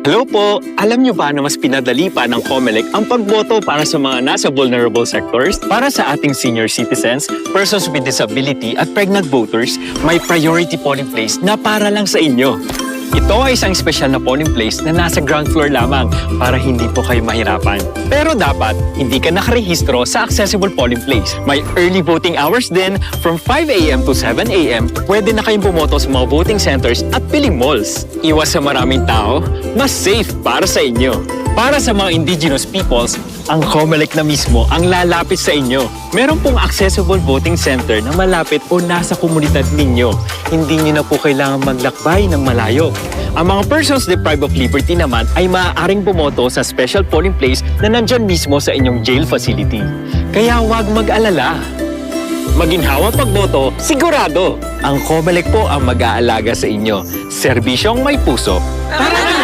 Hello po! Alam niyo ba na mas pinadali pa ng COMELEC ang pagboto para sa mga nasa vulnerable sectors? Para sa ating senior citizens, persons with disability at pregnant voters, may priority polling place na para lang sa inyo. Ito ay isang special na polling place na nasa ground floor lamang para hindi po kayo mahirapan. Pero dapat, hindi ka nakarehistro sa accessible polling place. May early voting hours din from 5 a.m. to 7 a.m. Pwede na kayong bumoto sa mga voting centers at piling malls. Iwas sa maraming tao, mas safe para sa inyo. Para sa mga indigenous peoples, ang COMELEC na mismo ang lalapit sa inyo. Meron pong accessible voting center na malapit o nasa komunidad ninyo. Hindi niyo na po kailangan maglakbay ng malayo. Ang mga persons deprived of liberty naman ay maaaring bumoto sa special polling place na nandyan mismo sa inyong jail facility. Kaya huwag mag-alala. Maginhawa pagboto, sigurado! Ang COMELEC po ang mag-aalaga sa inyo. Serbisyong may puso. Tara na!